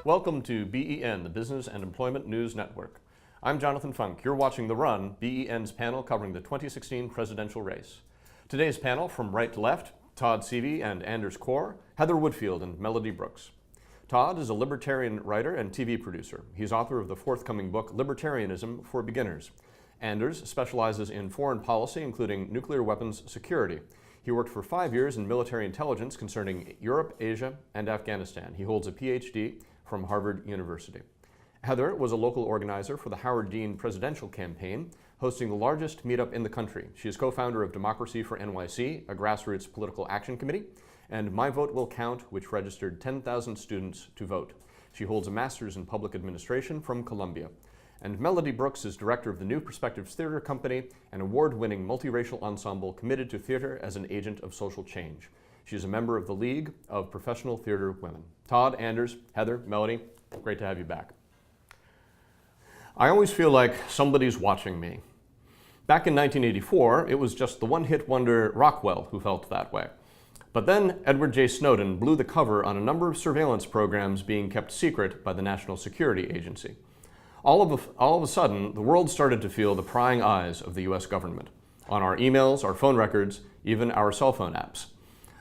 Welcome to BEN, the Business and Employment News Network. I'm Jonathan Funk. You're watching The Run, BEN's panel covering the 2016 presidential race. Today's panel, from right to left, Todd Seavey and Anders Kaur, Heather Woodfield and Melody Brooks. Todd is a libertarian writer and TV producer. He's author of the forthcoming book, Libertarianism for Beginners. Anders specializes in foreign policy, including nuclear weapons security. He worked for 5 years in military intelligence concerning Europe, Asia, and Afghanistan. He holds a PhD from Harvard University. Heather was a local organizer for the Howard Dean presidential campaign, hosting the largest meetup in the country. She is co-founder of Democracy for NYC, a grassroots political action committee, and My Vote Will Count, which registered 10,000 students to vote. She holds a master's in public administration from Columbia. And Melody Brooks is director of the New Perspectives Theater Company, an award-winning multiracial ensemble committed to theater as an agent of social change. She is a member of the League of Professional Theater Women. Todd, Anders, Heather, Melody, great to have you back. I always feel like somebody's watching me. Back in 1984, it was just the one-hit wonder Rockwell who felt that way. But then Edward J. Snowden blew the cover on a number of surveillance programs being kept secret by the National Security Agency. All of a sudden, the world started to feel the prying eyes of the US government on our emails, our phone records, even our cell phone apps.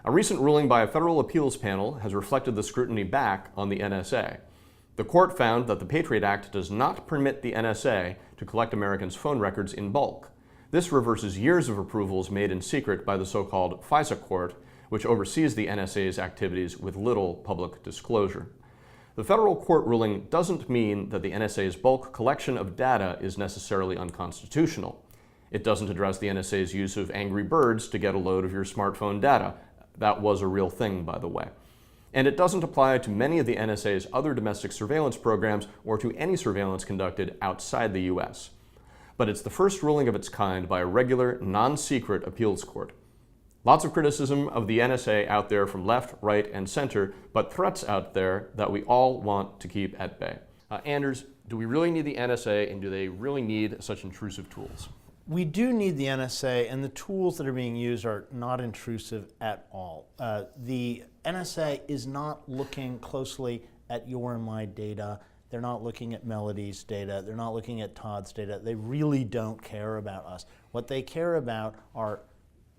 A recent ruling by a federal appeals panel has reflected the scrutiny back on the NSA. The court found that the Patriot Act does not permit the NSA to collect Americans' phone records in bulk. This reverses years of approvals made in secret by the so-called FISA court, which oversees the NSA's activities with little public disclosure. The federal court ruling doesn't mean that the NSA's bulk collection of data is necessarily unconstitutional. It doesn't address the NSA's use of Angry Birds to get a load of your smartphone data. That was a real thing, by the way. And it doesn't apply to many of the NSA's other domestic surveillance programs or to any surveillance conducted outside the US. But it's the first ruling of its kind by a regular, non-secret appeals court. Lots of criticism of the NSA out there from left, right, and center, but threats out there that we all want to keep at bay. Anders, do we really need the NSA, and do they really need such intrusive tools? We do need the NSA, and the tools that are being used are not intrusive at all. The NSA is not looking closely at your and my data. They're not looking at Melody's data. They're not looking at Todd's data. They really don't care about us. What they care about are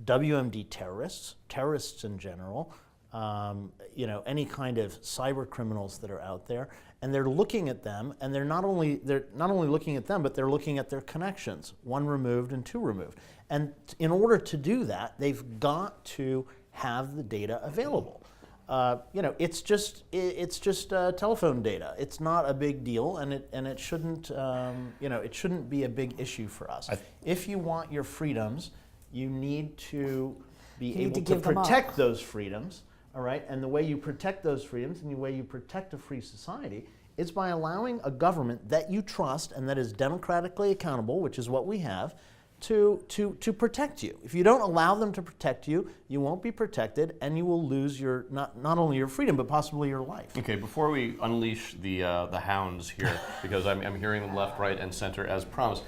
WMD terrorists in general, any kind of cyber criminals that are out there, and they're looking at them, and they're not only looking at them, but they're looking at their connections, 1 removed and 2 removed. And in order to do that, they've got to have the data available. It's just telephone data. It's not a big deal, and it shouldn't it shouldn't be a big issue for us. If you want your freedoms, you need to be able to protect those freedoms, all right? And the way you protect those freedoms and the way you protect a free society is by allowing a government that you trust and that is democratically accountable, which is what we have, to protect you. If you don't allow them to protect you, you won't be protected, and you will lose your not only your freedom but possibly your life. Okay, before we unleash the hounds here, because I'm hearing them left, right, and center as promised,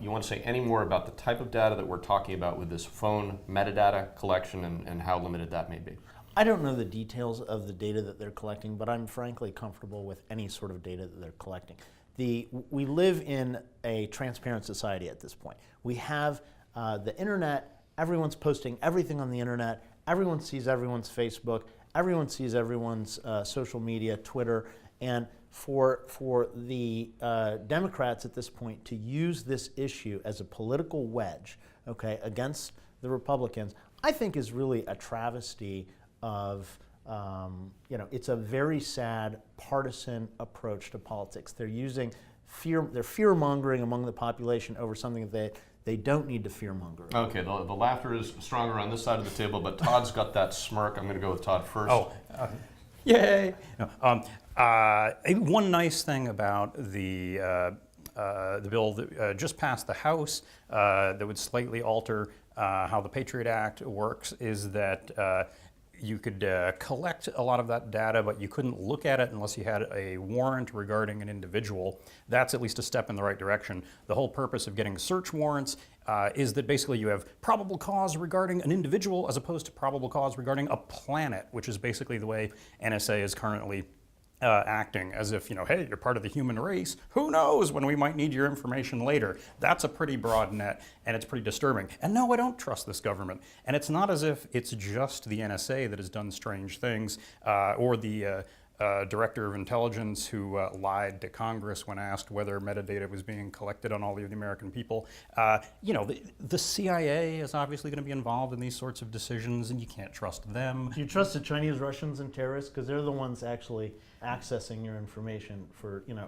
you want to say any more about the type of data that we're talking about with this phone metadata collection and how limited that may be? I don't know the details of the data that they're collecting, but I'm frankly comfortable with any sort of data that they're collecting. We live in a transparent society at this point. We have the internet, everyone's posting everything on the internet, everyone sees everyone's Facebook, everyone sees everyone's social media, Twitter, and for the Democrats at this point to use this issue as a political wedge, okay, against the Republicans, I think is really a travesty of it's a very sad partisan approach to politics. They're using they're fear-mongering among the population over something that they don't need to fear-monger. Okay, the laughter is stronger on this side of the table, but Todd's got that smirk. I'm going to go with Todd first. Yay! One nice thing about the bill that just passed the House that would slightly alter how the Patriot Act works is that you could collect a lot of that data, but you couldn't look at it unless you had a warrant regarding an individual. That's at least a step in the right direction. The whole purpose of getting search warrants is that basically you have probable cause regarding an individual as opposed to probable cause regarding a planet, which is basically the way NSA is currently acting as if, hey, you're part of the human race. Who knows when we might need your information later? That's a pretty broad net, and it's pretty disturbing. And no, I don't trust this government. And it's not as if it's just the NSA that has done strange things, or the director of intelligence who lied to Congress when asked whether metadata was being collected on all of the American people. The CIA is obviously going to be involved in these sorts of decisions, and you can't trust them. Do you trust the Chinese, Russians, and terrorists? Because they're the ones actually accessing your information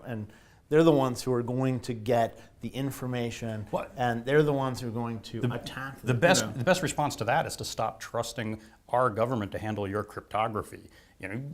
and they're the ones who are going to get the information, and they're the ones who are going to attack them. The best response to that is to stop trusting our government to handle your cryptography.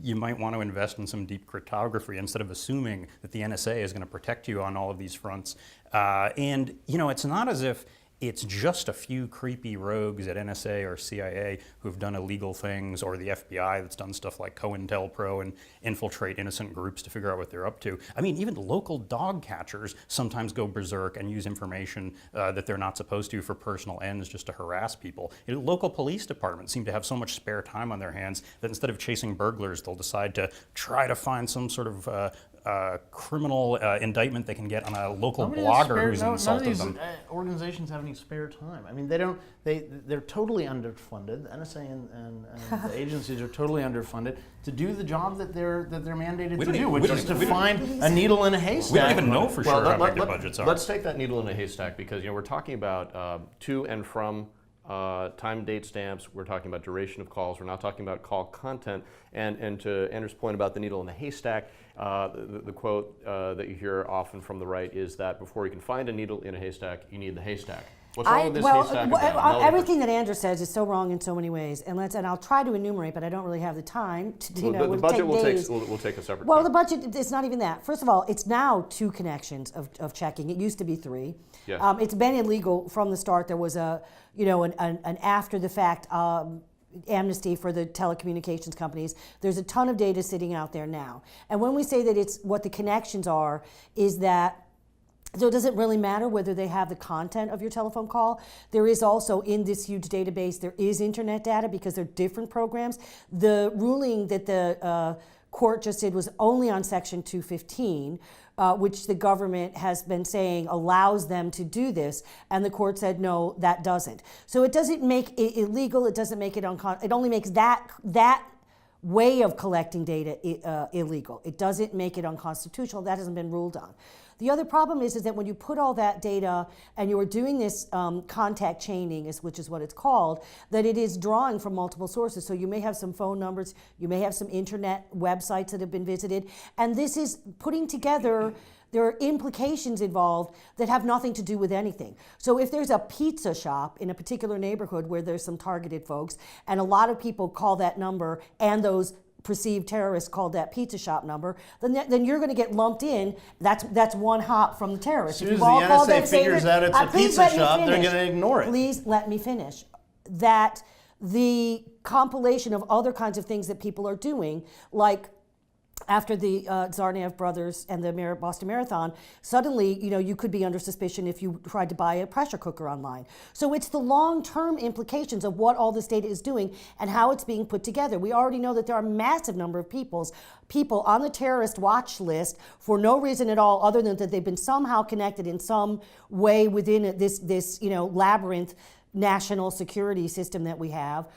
You might want to invest in some deep cryptography instead of assuming that the NSA is going to protect you on all of these fronts. And it's not as if it's just a few creepy rogues at NSA or CIA who've done illegal things, or the FBI that's done stuff like COINTELPRO and infiltrate innocent groups to figure out what they're up to. I mean, even local dog catchers sometimes go berserk and use information that they're not supposed to for personal ends just to harass people. Local police departments seem to have so much spare time on their hands that instead of chasing burglars, they'll decide to try to find some sort of criminal indictment they can get on a local blogger who's insulted them. None of these organizations have any spare time. I mean, they're totally underfunded. The NSA and the agencies are totally underfunded to do the job that they're mandated to do, which is to find a needle in a haystack. We don't even know for sure how big their budgets are. Let's take that needle in a haystack, because we're talking about to and from time, date stamps. We're talking about duration of calls. We're not talking about call content. And to Andrew's point about the needle in the haystack, the quote that you hear often from the right is that before you can find a needle in a haystack, you need the haystack. What's wrong with this haystack? Everything that Andrew says is so wrong in so many ways, and I'll try to enumerate, but I don't really have the time to. The budget will take a separate. Well, the budget, it's not even that. First of all, it's now 2 connections of checking. It used to be 3. Yes. It's been illegal from the start. There was an after the fact amnesty for the telecommunications companies. There's a ton of data sitting out there now, and when we say that it's what the connections are, is that. So it doesn't really matter whether they have the content of your telephone call. There is also, in this huge database, there is internet data because they're different programs. The ruling that the court just did was only on Section 215, which the government has been saying allows them to do this, and the court said no, that doesn't. So it doesn't make it illegal. It doesn't make it it only makes that way of collecting data illegal. It doesn't make it unconstitutional. That hasn't been ruled on. The other problem is that when you put all that data and you are doing this contact chaining, which is what it's called, that it is drawing from multiple sources. So you may have some phone numbers, you may have some internet websites that have been visited, and this is putting together. There are implications involved that have nothing to do with anything. So if there's a pizza shop in a particular neighborhood where there's some targeted folks, and a lot of people call that number, and those perceived terrorists called that pizza shop number, then you're going to get lumped in. That's one hop from the terrorists. As soon as the NSA figures out it's a pizza shop, they're going to ignore it. Please let me finish. That the compilation of other kinds of things that people are doing, like after the Tsarnaev brothers and the Boston Marathon, suddenly, you could be under suspicion if you tried to buy a pressure cooker online. So it's the long-term implications of what all this data is doing and how it's being put together. We already know that there are a massive number of people on the terrorist watch list for no reason at all, other than that they've been somehow connected in some way within this labyrinth national security system that we have.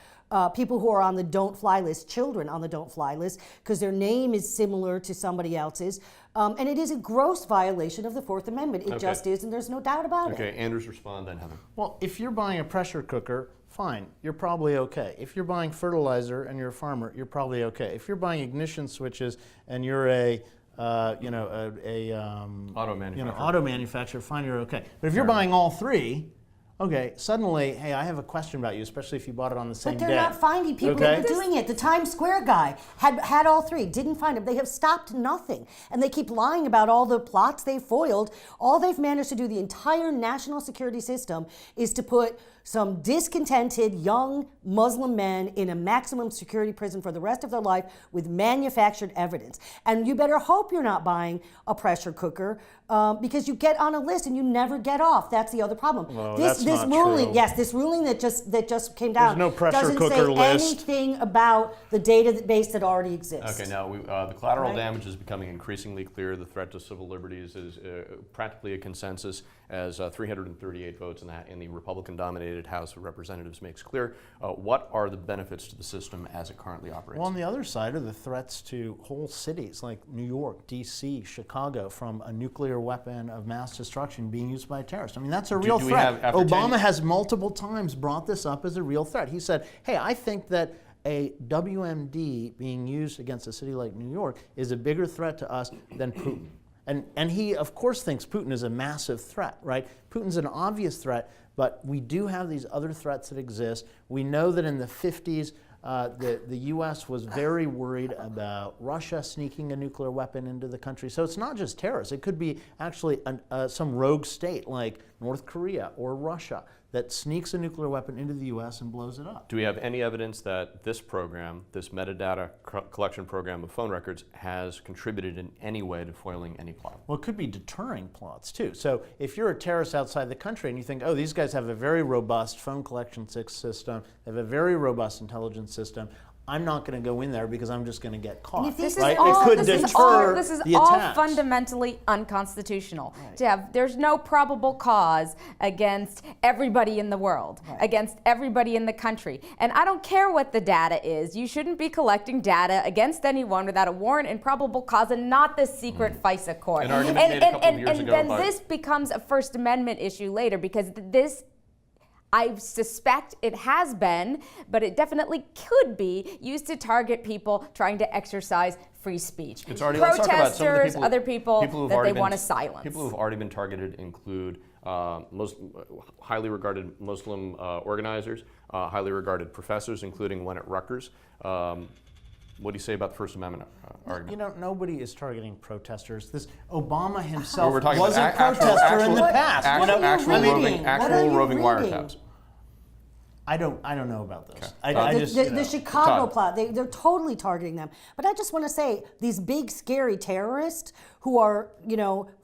People who are on the don't fly list, children on the don't fly list, because their name is similar to somebody else's. And it is a gross violation of the Fourth Amendment. It just is, and there's no doubt about it. Okay, Andrews, respond, then Heather. Well, if you're buying a pressure cooker, fine, you're probably okay. If you're buying fertilizer and you're a farmer, you're probably okay. If you're buying ignition switches and you're auto manufacturer, fine, you're okay. But if you're buying all 3, okay, suddenly, hey, I have a question about you, especially if you bought it on the same day. But they're not finding people who are doing it. The Times Square guy had all 3, didn't find them. They have stopped nothing. And they keep lying about all the plots they've foiled. All they've managed to do, the entire national security system, is to put some discontented young Muslim men in a maximum security prison for the rest of their life with manufactured evidence. And you better hope you're not buying a pressure cooker because you get on a list and you never get off. That's the other problem. Well, this that's not ruling, true. yes, this ruling that just came down no pressure doesn't cooker say list. anything about the database that already exists. Okay, now the collateral Right. damage is becoming increasingly clear. The threat to civil liberties is practically a consensus, as 338 votes in the Republican-dominated House of Representatives makes clear. What are the benefits to the system as it currently operates? Well, on the other side are the threats to whole cities like New York, D.C., Chicago from a nuclear weapon of mass destruction being used by terrorists. I mean, that's a real do we threat. have, after 10 Obama has multiple times brought this up as a real threat. He said, hey, I think that a WMD being used against a city like New York is a bigger threat to us than Putin. And he, of course, thinks Putin is a massive threat, right? Putin's an obvious threat, but we do have these other threats that exist. We know that in the 50s, the U.S. was very worried about Russia sneaking a nuclear weapon into the country. So it's not just terrorists. It could be actually some rogue state like North Korea or Russia that sneaks a nuclear weapon into the U.S. and blows it up. Do we have any evidence that this program, this metadata collection program of phone records, has contributed in any way to foiling any plot? Well, it could be deterring plots, too. So if you're a terrorist outside the country and you think, oh, these guys have a very robust phone collection system, they have a very robust intelligence system, I'm not going to go in there because I'm just going to get caught. if this This is is right? all, It could this is deter all, this is the all attacks. fundamentally unconstitutional. To have, there's no probable cause against everybody in the world, against everybody in the country. And I don't care what the data is. You shouldn't be collecting data against anyone without a warrant and probable cause, and not the secret FISA court. An argument made a couple of years ago then about- this becomes a First Amendment issue later, because this, I suspect it has been, but it definitely could be used to target people trying to exercise free speech. It's already, let's talk about some of the Protesters, other people who've that already they been- want to silence. People who've already been targeted include highly regarded Muslim organizers, highly regarded professors, including one at Rutgers. What do you say about the First Amendment argument? You know, nobody is targeting protesters. This Obama himself we're talking was a about protester in the actual- past. actual- You know, actual I mean, roving- What actual are you roving reading? wiretaps. I don't know about those. The Chicago Todd. plot, they're totally targeting them. But I just want to say, these big, scary terrorists who are,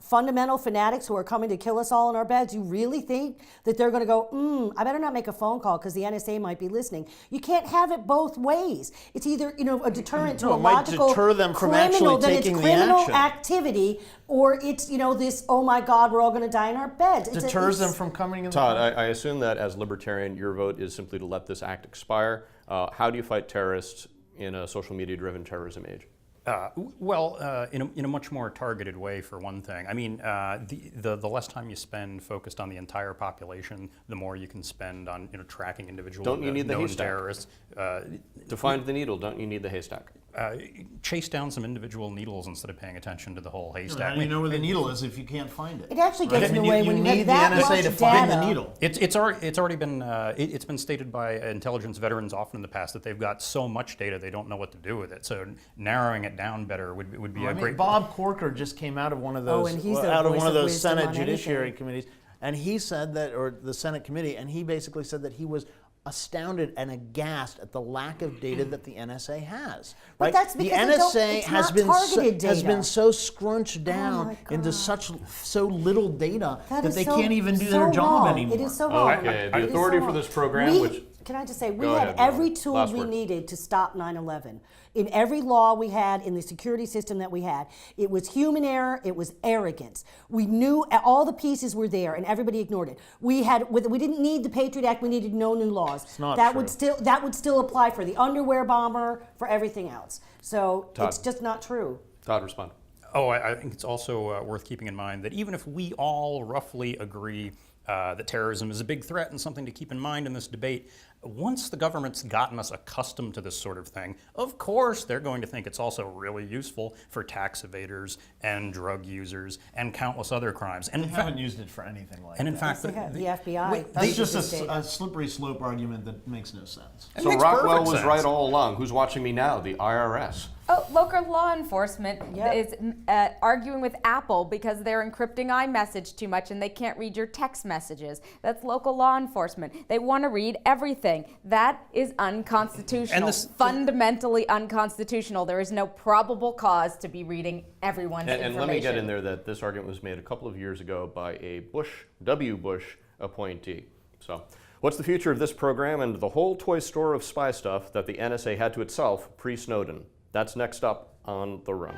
fundamental fanatics who are coming to kill us all in our beds, you really think that they're going to go, I better not make a phone call because the NSA might be listening? You can't have it both ways. It's either, a deterrent to No, a it might logical deter them from criminal, actually then it's taking the criminal action. activity, or it's, this, oh my God, we're all going to die in our beds. deters them from coming in the Todd, country. I assume that as libertarian, your vote is simply to let this act expire. How do you fight terrorists in a social media-driven terrorism age? In a much more targeted way, for one thing. I mean, the less time you spend focused on the entire population, the more you can spend on tracking individual Don't you need the known haystack? terrorists. To find the needle, don't you need the haystack? Chase down some individual needles instead of paying attention to the whole haystack. How do you know where the needle is if you can't find it? It actually gets in the I mean, way you when you need have the that NSA much to find data. the needle. It's already been it's been stated by intelligence veterans often in the past that they've got so much data they don't know what to do with it. So narrowing it down better would be a great. Bob Corker just came out of one of those and he's the out of voice one of of those wisdom Senate on Judiciary anything. committees, and he said that, or the Senate committee, and he basically said that he was astounded and aghast at the lack of data that the NSA has. But Right? that's the because they don't- NSA it's has not been targeted has data. been so scrunched down my into God. so little data that is they so- can't even do so their job wrong. anymore. It is so wrong. Okay, the It is authority so for wrong. this program, which- Can I just say, we Go had ahead, every Melanie. tool Last we word. needed to stop 9/11. In every law we had, in the security system that we had, it was human error, it was arrogance. We knew all the pieces were there, and everybody ignored it. We didn't need the Patriot Act. We needed no new laws. not that true. would still apply for the underwear bomber, for everything else. So Todd. it's just not true. Todd, respond. I think it's also worth keeping in mind that even if we all roughly agree that terrorism is a big threat and something to keep in mind in this debate, once the government's gotten us accustomed to this sort of thing, of course they're going to think it's also really useful for tax evaders and drug users and countless other crimes. And They in fact, haven't used it for anything like and in that. fact, The FBI. That's uses just data. a slippery slope argument that makes no sense. It So makes Rockwell perfect was sense. right all along. Who's watching me now? The IRS. Oh, local law enforcement Yep. is arguing with Apple because they're encrypting iMessage too much and they can't read your text messages. That's local law enforcement. They want to read everything. That is unconstitutional. And this- fundamentally unconstitutional. There is no probable cause to be reading everyone's And information. let me get in there that this argument was made a couple of years ago by a W. Bush appointee. So, what's the future of this program and the whole toy store of spy stuff that the NSA had to itself pre-Snowden? That's next up on The Run.